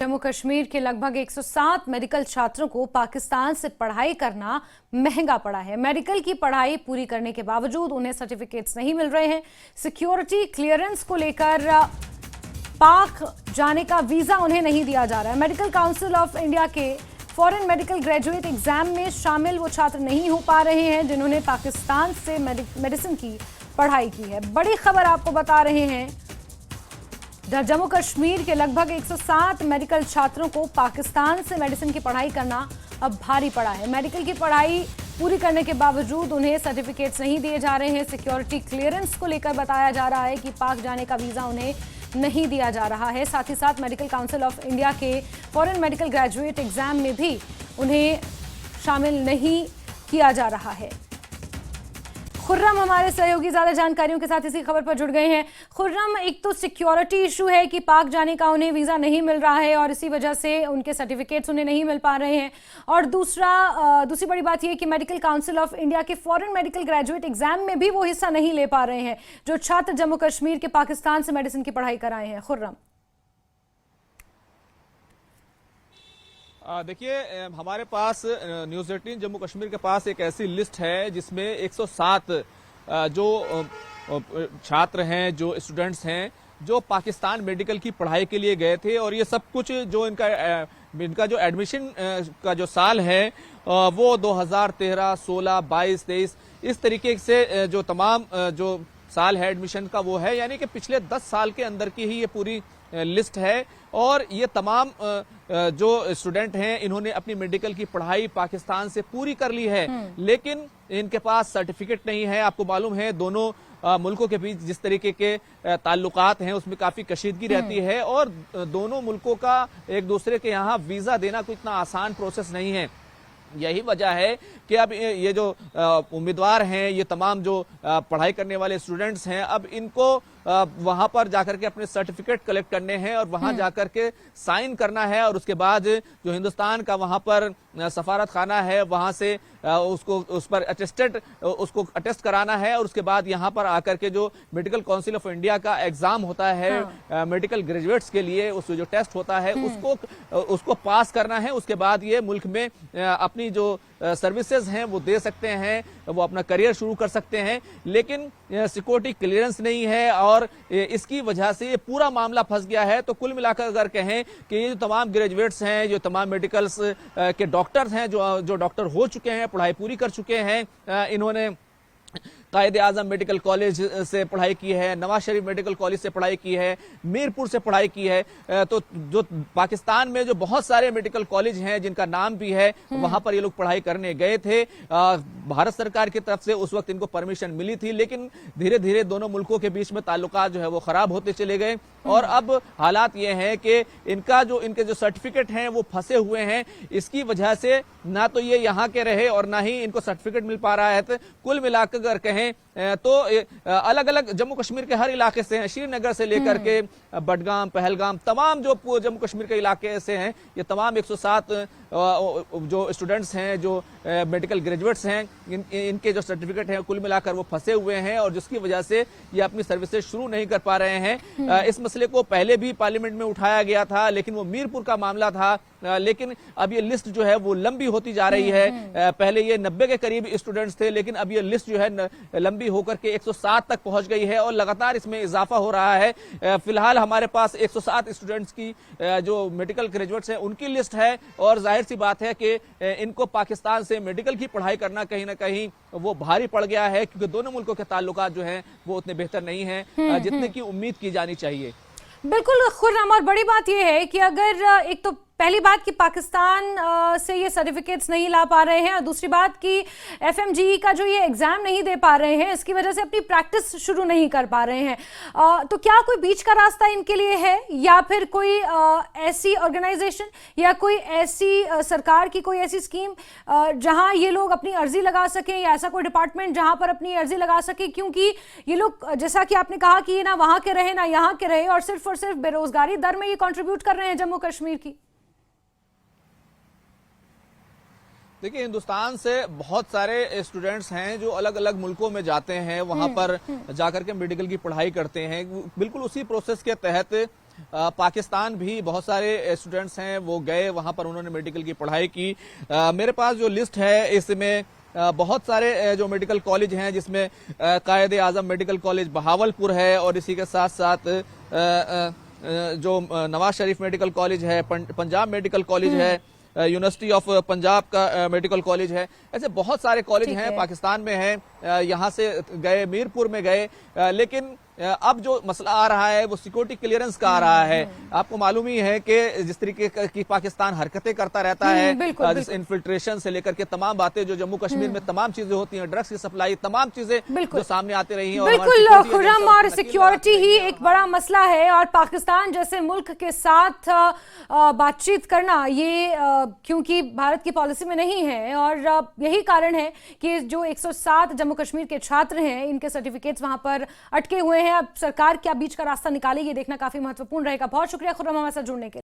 जम्मू कश्मीर के लगभग 107 मेडिकल छात्रों को पाकिस्तान से पढ़ाई करना महंगा पड़ा है। मेडिकल की पढ़ाई पूरी करने के बावजूद उन्हें सर्टिफिकेट्स नहीं मिल रहे हैं। सिक्योरिटी क्लियरेंस को लेकर पाक जाने का वीजा उन्हें नहीं दिया जा रहा है। मेडिकल काउंसिल ऑफ इंडिया के फॉरेन मेडिकल ग्रेजुएट एग्जाम में शामिल वो छात्र नहीं हो पा रहे हैं जिन्होंने पाकिस्तान से मेडिसिन की पढ़ाई की है। बड़ी खबर आपको बता रहे हैं, जम्मू कश्मीर के लगभग 107 मेडिकल छात्रों को पाकिस्तान से मेडिसिन की पढ़ाई करना अब भारी पड़ा है। मेडिकल की पढ़ाई पूरी करने के बावजूद उन्हें सर्टिफिकेट्स नहीं दिए जा रहे हैं। सिक्योरिटी क्लियरेंस को लेकर बताया जा रहा है कि पाक जाने का वीजा उन्हें नहीं दिया जा रहा है। साथ ही साथ मेडिकल काउंसिल ऑफ इंडिया के फॉरेन मेडिकल ग्रेजुएट एग्जाम में भी उन्हें शामिल नहीं किया जा रहा है। खुर्रम हमारे सहयोगी ज्यादा जानकारियों के साथ इसी खबर पर जुड़ गए हैं। खुर्रम, एक तो सिक्योरिटी इशू है कि पाक जाने का उन्हें वीजा नहीं मिल रहा है और इसी वजह से उनके सर्टिफिकेट्स उन्हें नहीं मिल पा रहे हैं, और दूसरी बड़ी बात यह कि मेडिकल काउंसिल ऑफ इंडिया के फॉरेन मेडिकल ग्रेजुएट एग्जाम में भी वो हिस्सा नहीं ले पा रहे हैं जो छात्र जम्मू कश्मीर के पाकिस्तान से मेडिसिन की पढ़ाई कराए हैं। खुर्रम, देखिए, हमारे पास न्यूज़ 18 जम्मू कश्मीर के पास एक ऐसी लिस्ट है जिसमें 107 जो छात्र हैं, जो स्टूडेंट्स हैं, जो पाकिस्तान मेडिकल की पढ़ाई के लिए गए थे, और ये सब कुछ जो इनका जो एडमिशन का जो साल है वो 2013, 16, 22, 23 इस तरीके से जो तमाम जो साल है एडमिशन का वो है, यानी कि पिछले 10 साल के अंदर की ही ये पूरी लिस्ट है। और ये तमाम जो स्टूडेंट हैं इन्होंने अपनी मेडिकल की पढ़ाई पाकिस्तान से पूरी कर ली है, लेकिन इनके पास सर्टिफिकेट नहीं है। आपको मालूम है दोनों मुल्कों के बीच जिस तरीके के ताल्लुकात हैं उसमें काफी कशीदगी रहती है, और दोनों मुल्कों का एक दूसरे के यहाँ वीजा देना कोई इतना आसान प्रोसेस नहीं है। यही वजह है कि अब ये जो उम्मीदवार हैं, ये तमाम जो पढ़ाई करने वाले स्टूडेंट्स हैं, अब इनको वहां पर जाकर के अपने सर्टिफिकेट कलेक्ट करने हैं और वहां जाकर के साइन करना है, और उसके बाद जो हिंदुस्तान का वहां पर सफारत खाना है वहां से उसको उस पर उसको अटेस्ट कराना है, और उसके बाद यहाँ पर आकर के जो मेडिकल काउंसिल ऑफ इंडिया का एग्जाम होता है मेडिकल ग्रेजुएट्स के लिए, उस जो टेस्ट होता है उसको पास करना है। उसके बाद ये मुल्क में अपनी जो सर्विसेज हैं वो दे सकते हैं, वो अपना करियर शुरू कर सकते हैं, लेकिन सिक्योरिटी क्लियरेंस नहीं है और इसकी वजह से ये पूरा मामला फंस गया है। तो कुल मिलाकर अगर कहें कि ये जो तमाम ग्रेजुएट्स हैं, जो तमाम मेडिकल्स के डॉक्टर्स हैं, जो डॉक्टर हो चुके हैं, पढ़ाई पूरी कर चुके हैं, इन्होंने कायदे आजम मेडिकल कॉलेज से पढ़ाई की है, नवाज शरीफ मेडिकल कॉलेज से पढ़ाई की है, मीरपुर से पढ़ाई की है, तो जो पाकिस्तान में जो बहुत सारे मेडिकल कॉलेज हैं जिनका नाम भी है, वहां पर ये लोग पढ़ाई करने गए थे। भारत सरकार की तरफ से उस वक्त इनको परमिशन मिली थी, लेकिन धीरे धीरे दोनों मुल्कों के बीच में ताल्लुकात जो है वो खराब होते चले गए, और अब हालात ये हैं कि इनके जो सर्टिफिकेट हैं वो फंसे हुए हैं। इसकी वजह से ना तो ये यहाँ के रहे और ना ही इनको सर्टिफिकेट मिल पा रहा है। तो कुल मिलाकर अगर कहें तो अलग अलग जम्मू कश्मीर के हर इलाके से हैं, श्रीनगर से लेकर के बडगाम, पहलगाम, तमाम जो जम्मू कश्मीर के इलाके से हैं, ये तमाम 107 जो स्टूडेंट्स हैं, जो मेडिकल ग्रेजुएट्स हैं, इनके जो सर्टिफिकेट हैं कुल मिलाकर वो फंसे हुए हैं, और जिसकी वजह से ये अपनी सर्विसेज शुरू नहीं कर पा रहे हैं। इस मसले को पहले भी पार्लियामेंट में उठाया गया था, लेकिन वो मीरपुर का मामला था, लेकिन अब ये लिस्ट जो है वो लंबी होती जा रही है। पहले ये 90 के करीब स्टूडेंट्स थे, लेकिन अब ये लिस्ट जो है लंबी होकर के 107 तक पहुंच गई है, और लगातार इसमें इजाफा हो रहा है। फिलहाल हमारे पास 107 स्टूडेंट्स की जो मेडिकल ग्रेजुएट्स हैं उनकी लिस्ट है, और जाहिर सी बात है कि इनको पाकिस्तान से मेडिकल की पढ़ाई करना कहीं ना कहीं वो भारी पड़ गया है, क्योंकि दोनों मुल्कों के ताल्लुकात जो हैं वो उतने बेहतर नहीं हैं जितने की उम्मीद की जानी चाहिए। बिल्कुल खुर्रम, और बड़ी बात यह है कि अगर एक तो पहली बात कि पाकिस्तान से ये सर्टिफिकेट्स नहीं ला पा रहे हैं, और दूसरी बात कि एफएमजीई का जो ये एग्जाम नहीं दे पा रहे हैं, इसकी वजह से अपनी प्रैक्टिस शुरू नहीं कर पा रहे हैं, तो क्या कोई बीच का रास्ता इनके लिए है, या फिर कोई ऐसी ऑर्गेनाइजेशन या कोई ऐसी सरकार की कोई ऐसी स्कीम जहां ये लोग अपनी अर्जी लगा सकें, या ऐसा कोई डिपार्टमेंट जहां पर अपनी अर्जी लगा सके? क्योंकि ये लोग, जैसा कि आपने कहा कि ये ना वहां के रहे ना यहाँ के रहे, और सिर्फ बेरोजगारी दर में ये कॉन्ट्रीब्यूट कर रहे हैं जम्मू कश्मीर की। देखिए, हिंदुस्तान से बहुत सारे स्टूडेंट्स हैं जो अलग अलग मुल्कों में जाते हैं, वहां पर जाकर के मेडिकल की पढ़ाई करते हैं। बिल्कुल उसी प्रोसेस के तहत पाकिस्तान भी बहुत सारे स्टूडेंट्स हैं वो गए, वहां पर उन्होंने मेडिकल की पढ़ाई की। मेरे पास जो लिस्ट है इसमें बहुत सारे जो मेडिकल कॉलेज हैं, जिसमें कायदे आजम मेडिकल कॉलेज बहावलपुर है, और इसी के साथ साथ जो नवाज शरीफ मेडिकल कॉलेज है, पंजाब मेडिकल कॉलेज है, यूनिवर्सिटी ऑफ पंजाब का मेडिकल कॉलेज है। ऐसे बहुत सारे कॉलेज हैं पाकिस्तान में हैं। यहाँ से गए, मीरपुर में गए, लेकिन अब जो मसला आ रहा है वो सिक्योरिटी क्लियरेंस का आ रहा है। आपको मालूम ही है कि जिस तरीके की पाकिस्तान हरकतें करता रहता है, जिस इन्फिल्ट्रेशन से लेकर के तमाम बातें जो जम्मू कश्मीर में तमाम चीजें होती हैं, ड्रग्स की सप्लाई, तमाम चीजें जो सामने आती रही हैं। बिल्कुल खुर्रम, और सिक्योरिटी ही एक बड़ा मसला है, और पाकिस्तान जैसे मुल्क के साथ बातचीत करना ये क्योंकि भारत की पॉलिसी में नहीं है, और यही कारण है कि जो 107 जम्मू कश्मीर के छात्र हैं इनके सर्टिफिकेट्स वहां पर अटके हुए हैं। अब सरकार क्या बीच का रास्ता निकाले, ये देखना काफी महत्वपूर्ण रहेगा। बहुत शुक्रिया खुर्रम हमारे साथ जुड़ने के लिए।